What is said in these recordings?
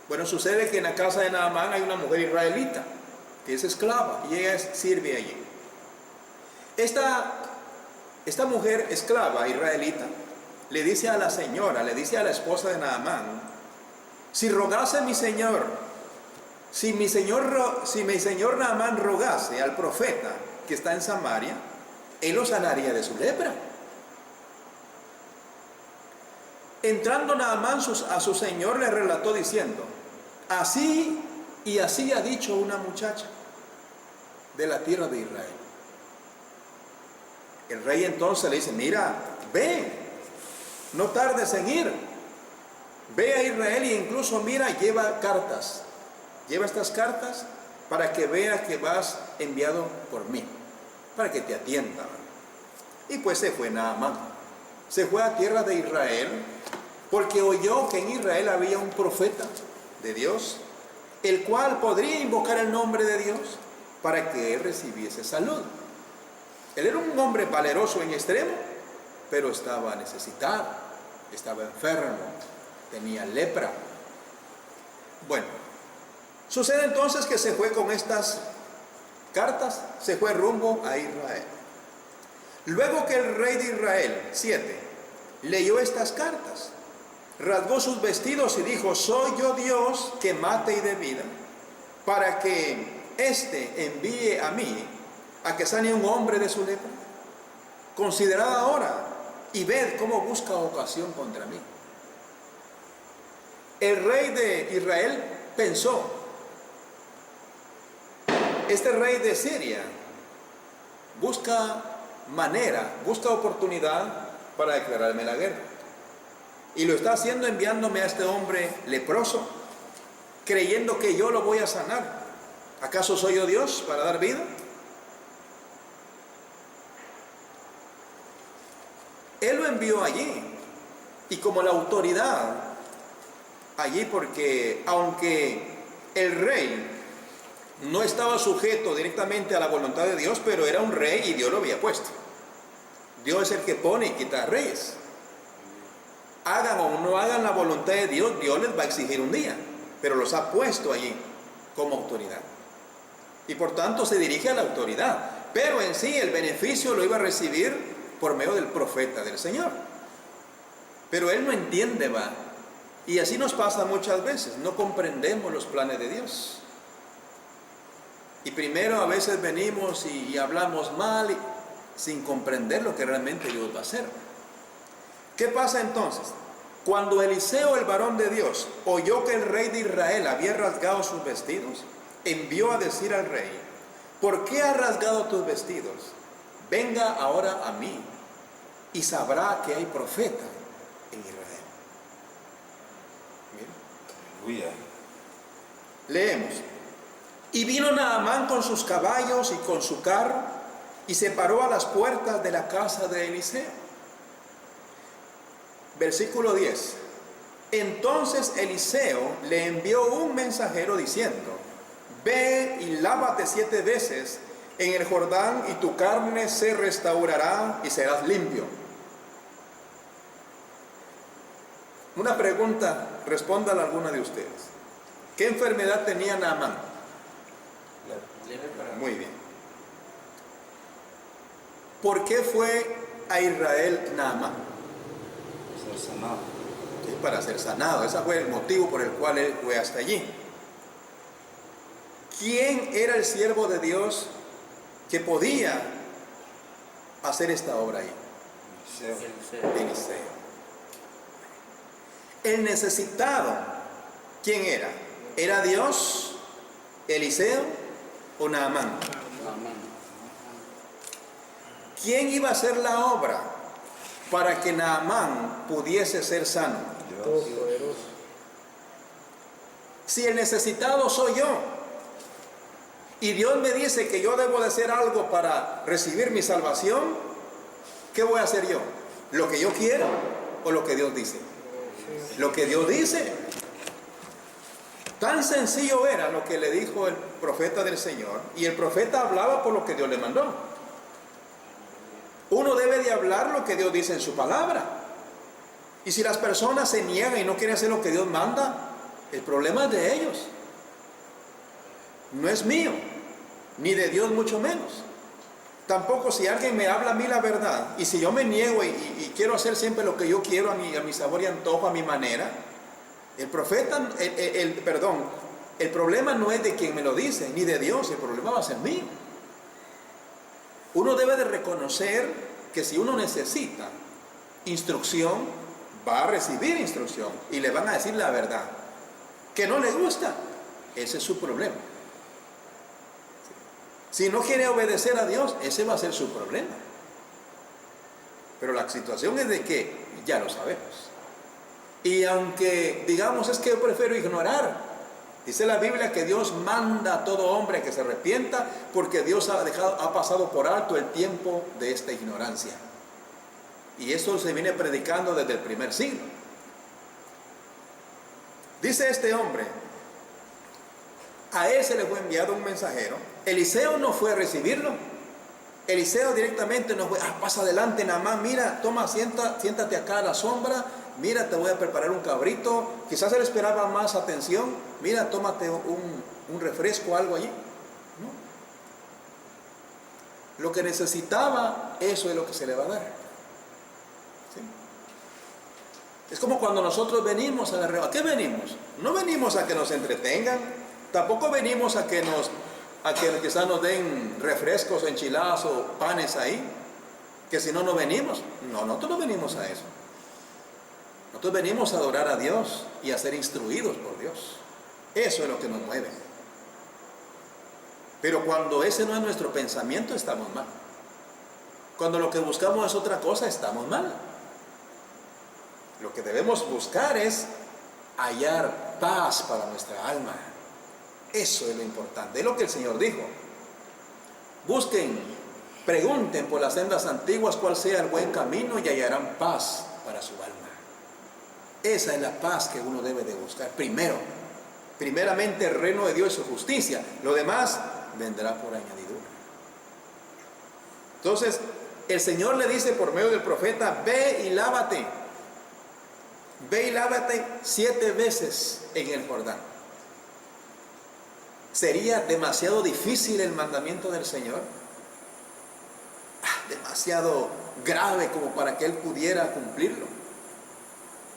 Bueno, sucede que en la casa de Naamán hay una mujer israelita, que es esclava, y ella sirve allí. Esta mujer esclava israelita le dice a la señora, le dice a la esposa de Naamán: si rogase mi señor, si mi señor Naamán rogase al profeta que está en Samaria, él lo sanaría de su lepra. Entrando Naamán a su señor, le relató diciendo: así y así ha dicho una muchacha de la tierra de Israel. El rey entonces le dice: mira, ve, no tardes en ir, ve a Israel, y incluso mira, lleva cartas, lleva estas cartas para que vea que vas enviado por mí, para que te atienda. Y pues se fue Naamán, se fue a tierra de Israel, porque oyó que en Israel había un profeta de Dios, el cual podría invocar el nombre de Dios para que él recibiese salud. Él era un hombre valeroso en extremo, pero estaba necesitado, estaba enfermo, tenía lepra. Bueno, sucede entonces que se fue con estas cartas, se fue rumbo a Israel. Luego que el rey de Israel, 7, leyó estas cartas, rasgó sus vestidos y dijo: soy yo Dios que mate y dé vida, para que éste envíe a mí a que sane un hombre de su lepra. Considerad ahora y ved cómo busca ocasión contra mí. El rey de Israel pensó: este rey de Siria busca manera, busca oportunidad para declararme la guerra, y lo está haciendo enviándome a este hombre leproso, creyendo que yo lo voy a sanar. ¿Acaso soy yo Dios para dar vida? Él lo envió allí, y como la autoridad allí, porque aunque el rey no estaba sujeto directamente a la voluntad de Dios, pero era un rey y Dios lo había puesto. Dios es el que pone y quita reyes. Hagan o no hagan la voluntad de Dios, Dios les va a exigir un día, pero los ha puesto allí como autoridad. Y por tanto se dirige a la autoridad, pero en sí el beneficio lo iba a recibir por medio del profeta del Señor. Pero él no entiende, va. Y así nos pasa muchas veces, no comprendemos los planes de Dios. Y primero a veces venimos y hablamos mal sin comprender lo que realmente Dios va a hacer. ¿Qué pasa entonces? Cuando Eliseo, el varón de Dios, oyó que el rey de Israel había rasgado sus vestidos, envió a decir al rey: ¿por qué has rasgado tus vestidos? Venga ahora a mí y sabrá que hay profeta en Israel. Mira. Leemos: y vino Naamán con sus caballos y con su carro, y se paró a las puertas de la casa de Eliseo. Versículo 10. Entonces Eliseo le envió un mensajero diciendo: ve y lávate 7 veces en el Jordán, y tu carne se restaurará y serás limpio. Una pregunta, respóndala a alguna de ustedes. ¿Qué enfermedad tenía Naamán? Muy bien. ¿Por qué fue a Israel Naamán? Ser sanado. Sí, para ser sanado. Ese fue el motivo por el cual él fue hasta allí. ¿Quién era el siervo de Dios que podía hacer esta obra ahí? Eliseo. El necesitado, ¿quién era? ¿Era Dios, Eliseo o Naamán? ¿Quién iba a hacer la obra para que Naamán pudiese ser sano? Dios. Si el necesitado soy yo, y Dios me dice que yo debo de hacer algo para recibir mi salvación, ¿qué voy a hacer yo? ¿Lo que yo quiero o lo que Dios dice? Lo que Dios dice. Tan sencillo era lo que le dijo el profeta del Señor, y el profeta hablaba por lo que Dios le mandó. Uno debe de hablar lo que Dios dice en su palabra. Y si las personas se niegan y no quieren hacer lo que Dios manda, El problema es de ellos. No es mío, ni de Dios mucho menos. Tampoco si alguien me habla a mí la verdad, y si yo me niego y quiero hacer siempre lo que yo quiero a mi sabor y antojo, a mi manera, el problema no es de quien me lo dice, ni de Dios, el problema va a ser mío. Uno debe de reconocer que si uno necesita instrucción, va a recibir instrucción y le van a decir la verdad. Que no le gusta, ese es su problema. Si no quiere obedecer a Dios, ese va a ser su problema. Pero la situación es de que ya lo sabemos. Y aunque digamos es que yo prefiero ignorar, dice la Biblia que Dios manda a todo hombre que se arrepienta porque Dios ha pasado por alto el tiempo de esta ignorancia. Y eso se viene predicando desde el primer siglo. Dice este hombre, a él se le fue enviado un mensajero. Eliseo no fue a recibirlo. Eliseo directamente no fue, pasa adelante Naamán, mira, toma, siéntate acá a la sombra, mira, te voy a preparar un cabrito. Quizás él esperaba más atención, mira, tómate un refresco, algo allí. No. Lo que necesitaba, eso es lo que se le va a dar. ¿Sí? Es como cuando nosotros venimos a la reunión. ¿A qué venimos? No venimos a que nos entretengan, tampoco venimos a que quizás nos den refrescos, enchiladas o panes ahí, que si no, no venimos. No, nosotros no venimos a eso. Nosotros venimos a adorar a Dios y a ser instruidos por Dios. Eso es lo que nos mueve. Pero cuando ese no es nuestro pensamiento, estamos mal. Cuando lo que buscamos es otra cosa, estamos mal. Lo que debemos buscar es hallar paz para nuestra alma. Eso es lo importante, es lo que el Señor dijo. Busquen, pregunten por las sendas antiguas cuál sea el buen camino y hallarán paz para su alma. Esa es la paz que uno debe de buscar primeramente el reino de Dios y su justicia. Lo demás vendrá por añadidura. Entonces el Señor le dice por medio del profeta, ve y lávate 7 veces en el Jordán. ¿Sería demasiado difícil el mandamiento del Señor? Demasiado grave como para que él pudiera cumplirlo.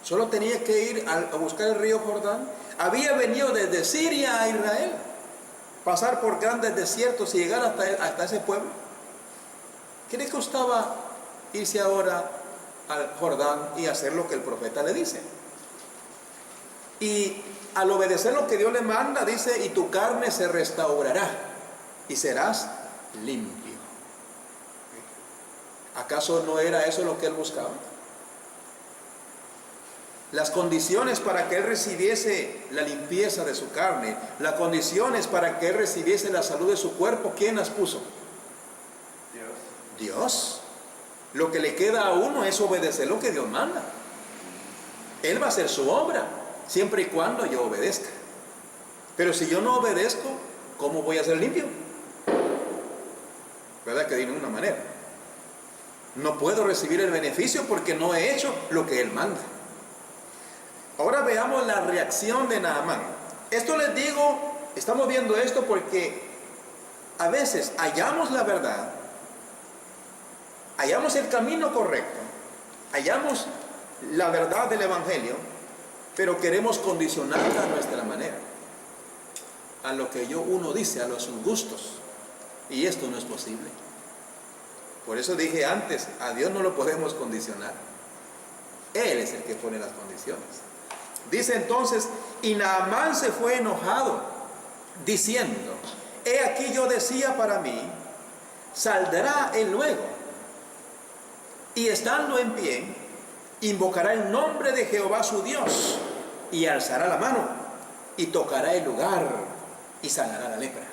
Solo tenía que ir a buscar el río Jordán. Había venido desde Siria a Israel, pasar por grandes desiertos y llegar hasta ese pueblo. ¿Qué le costaba irse ahora al Jordán y hacer lo que el profeta le dice? Y al obedecer lo que Dios le manda, dice, y tu carne se restaurará y serás limpio. ¿Acaso no era eso lo que él buscaba? Las condiciones para que él recibiese la limpieza de su carne, las condiciones para que él recibiese la salud de su cuerpo, ¿quién las puso? Dios. Lo que le queda a uno es obedecer lo que Dios manda. Él va a hacer su obra, siempre y cuando yo obedezca. Pero si yo no obedezco, ¿cómo voy a ser limpio? ¿Verdad que de ninguna manera? No puedo recibir el beneficio porque no he hecho lo que Él manda. Ahora veamos la reacción de Naamán. Esto les digo, estamos viendo esto porque a veces hallamos la verdad, hallamos el camino correcto, hallamos la verdad del Evangelio, pero queremos condicionarla a nuestra manera, a lo que uno dice, a los gustos, y esto no es posible. Por eso dije antes, a Dios no lo podemos condicionar. Él es el que pone las condiciones. Dice entonces, y Naamán se fue enojado, diciendo, he aquí yo decía para mí, saldrá él luego, y estando en pie, invocará el nombre de Jehová su Dios, y alzará la mano, y tocará el lugar, y sanará la lepra.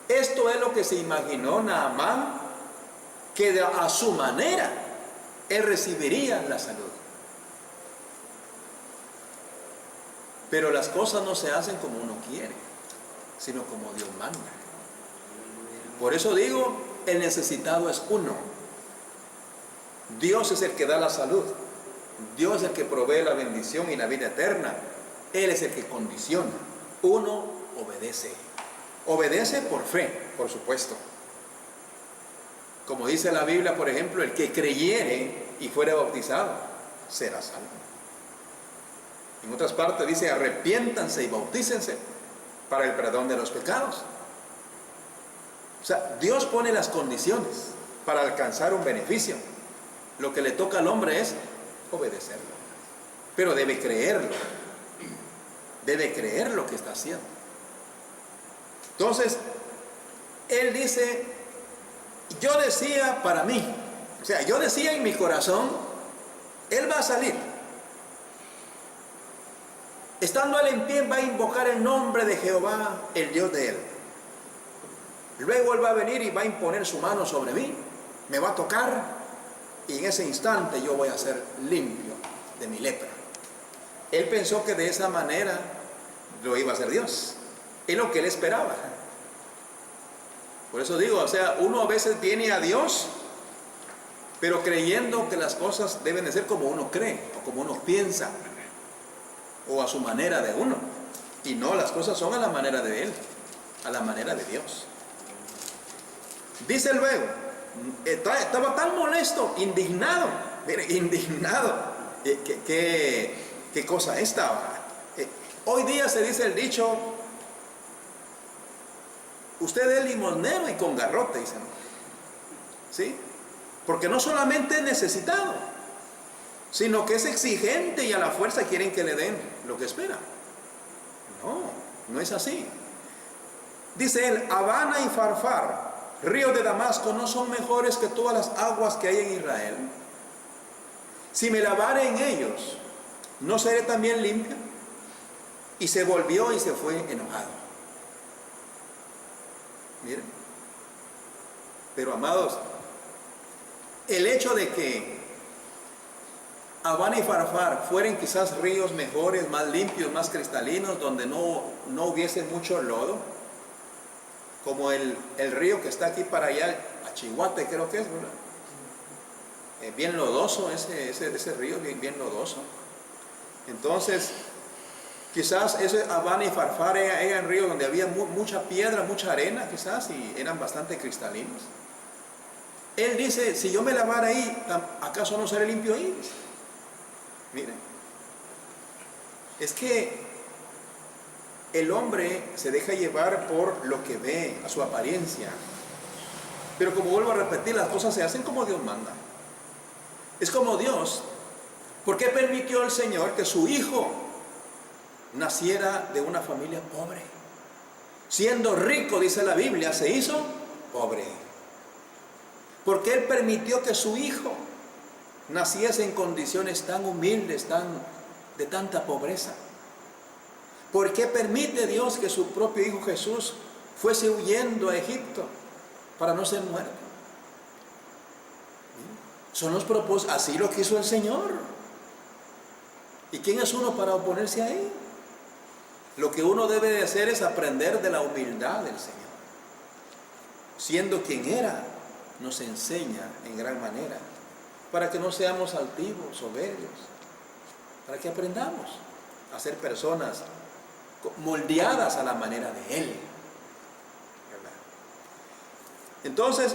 Esto es lo que se imaginó Naamán, que a su manera, él recibiría la salud. Pero las cosas no se hacen como uno quiere, sino como Dios manda. Por eso digo, el necesitado es uno. Dios es el que da la salud. Dios es el que provee la bendición y la vida eterna. Él es el que condiciona. Uno obedece. Obedece por fe, por supuesto. Como dice la Biblia, por ejemplo, el que creyere y fuere bautizado, será salvo. En otras partes dice, arrepiéntanse y bautícense para el perdón de los pecados. O sea, Dios pone las condiciones para alcanzar un beneficio. Lo que le toca al hombre es obedecerlo. Pero debe creerlo. Debe creer lo que está haciendo. Entonces, él dice, yo decía para mí, o sea, yo decía en mi corazón, él va a salir. Estando él en pie, va a invocar el nombre de Jehová, el Dios de él. Luego él va a venir y va a imponer su mano sobre mí, me va a tocar, y en ese instante yo voy a ser limpio de mi lepra. Él pensó que de esa manera lo iba a hacer Dios. Es lo que él esperaba. Por eso digo, o sea, uno a veces viene a Dios, pero creyendo que las cosas deben de ser como uno cree, o como uno piensa, o a su manera de uno. Y no, las cosas son a la manera de Él, a la manera de Dios. Dice luego, estaba tan molesto, indignado, mire, indignado. ¿Qué cosa estaba? Hoy día se dice el dicho, usted es limosnero y con garrote, dicen. ¿Sí? Porque no solamente es necesitado, sino que es exigente y a la fuerza quieren que le den lo que espera. No, no es así. Dice él, Habana y Farfar, ríos de Damasco, ¿no son mejores que todas las aguas que hay en Israel? Si me lavare en ellos, ¿no seré también limpio? Y se volvió y se fue enojado. Miren. Pero amados, el hecho de que Habana y Farfar fueran quizás ríos mejores, más limpios, más cristalinos, donde no hubiese mucho lodo, como el río que está aquí para allá, Achihuate creo que es, ¿verdad? Bien lodoso, ese río bien lodoso. Entonces, quizás ese Habana y Farfar eran ríos donde había mucha piedra, mucha arena quizás, y eran bastante cristalinos. Él dice, si yo me lavara ahí, ¿acaso no seré limpio ahí? Miren, es que el hombre se deja llevar por lo que ve, a su apariencia. Pero como vuelvo a repetir, las cosas se hacen como Dios manda. Es como Dios. ¿Por qué permitió el Señor que su hijo naciera de una familia pobre? Siendo rico, dice la Biblia, se hizo pobre. ¿Por qué Él permitió que su hijo naciese en condiciones tan humildes, de tanta pobreza? ¿Por qué permite Dios que su propio Hijo Jesús fuese huyendo a Egipto para no ser muerto? Son los propósitos, así lo quiso el Señor. ¿Y quién es uno para oponerse a Él? Lo que uno debe de hacer es aprender de la humildad del Señor. Siendo quien era, nos enseña en gran manera, para que no seamos altivos, soberbios, para que aprendamos a ser personas moldeadas a la manera de Él. ¿Verdad? Entonces,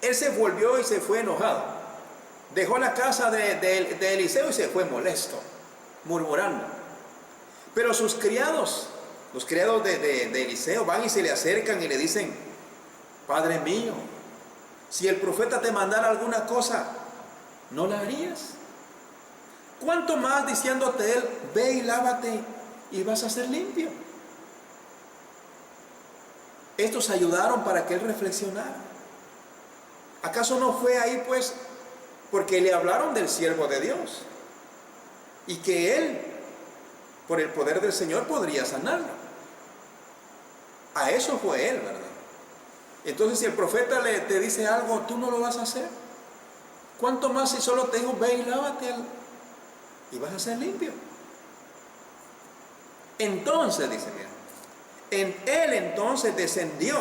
él se volvió y se fue enojado. Dejó la casa de Eliseo y se fue molesto, murmurando. Pero sus criados, los criados de Eliseo, van y se le acercan y le dicen, Padre mío, si el profeta te mandara alguna cosa, ¿no la harías? ¿Cuánto más diciéndote él, ve y lávate y vas a ser limpio? Estos ayudaron para que él reflexionara. ¿Acaso no fue ahí pues porque le hablaron del siervo de Dios y que él, por el poder del Señor, podría sanarlo? A eso fue él, ¿verdad? Entonces, si el profeta te dice algo, ¿tú no lo vas a hacer? ¿Cuánto más si solo te digo, ve y lávate y vas a ser limpio? Entonces, dice, mira, él entonces descendió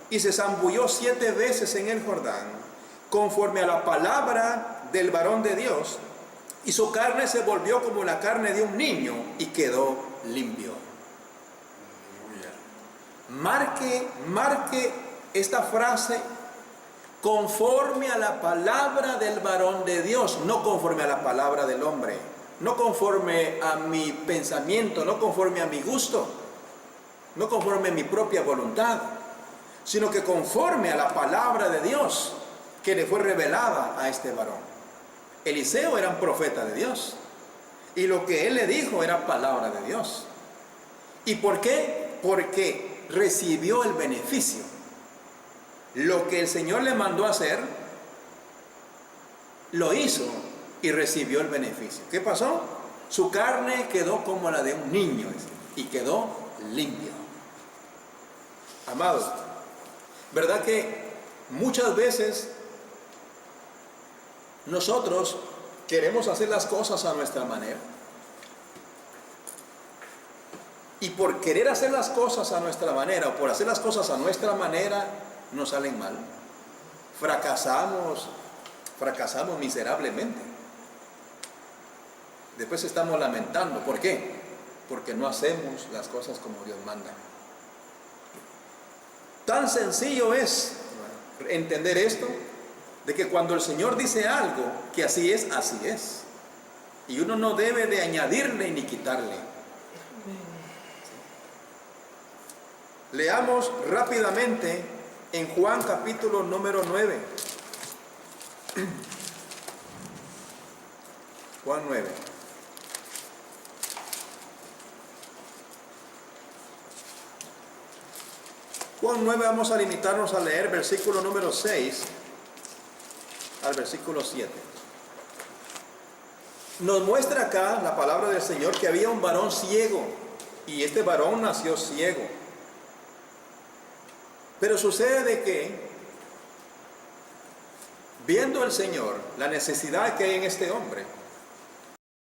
y se zambulló 7 veces en el Jordán, conforme a la palabra del varón de Dios, Y su carne se volvió como la carne de un niño y quedó limpio. Marque esta frase: conforme a la palabra del varón de Dios, no conforme a la palabra del hombre, no conforme a mi pensamiento, no conforme a mi gusto, no conforme a mi propia voluntad, sino que conforme a la palabra de Dios que le fue revelada a este varón. Eliseo era un profeta de Dios, y lo que él le dijo era palabra de Dios. ¿Y por qué? Porque recibió el beneficio. Lo que el Señor le mandó a hacer, lo hizo y recibió el beneficio. ¿Qué pasó? Su carne quedó como la de un niño y quedó limpio. Amados, ¿verdad que muchas veces nosotros queremos hacer las cosas a nuestra manera? Y por querer hacer las cosas a nuestra manera, o por hacer las cosas a nuestra manera, nos salen mal. Fracasamos miserablemente. Después estamos lamentando. ¿Por qué? Porque no hacemos las cosas como Dios manda. Tan sencillo es entender esto, de que cuando el Señor dice algo, que así es, así es. Y uno no debe de añadirle ni quitarle. Leamos rápidamente en Juan capítulo número 9. Juan 9. Juan 9, vamos a limitarnos a leer versículo número 6 al versículo 7. Nos muestra acá la palabra del Señor que había un varón ciego, y este varón nació ciego. Pero sucede de que, viendo el Señor la necesidad que hay en este hombre,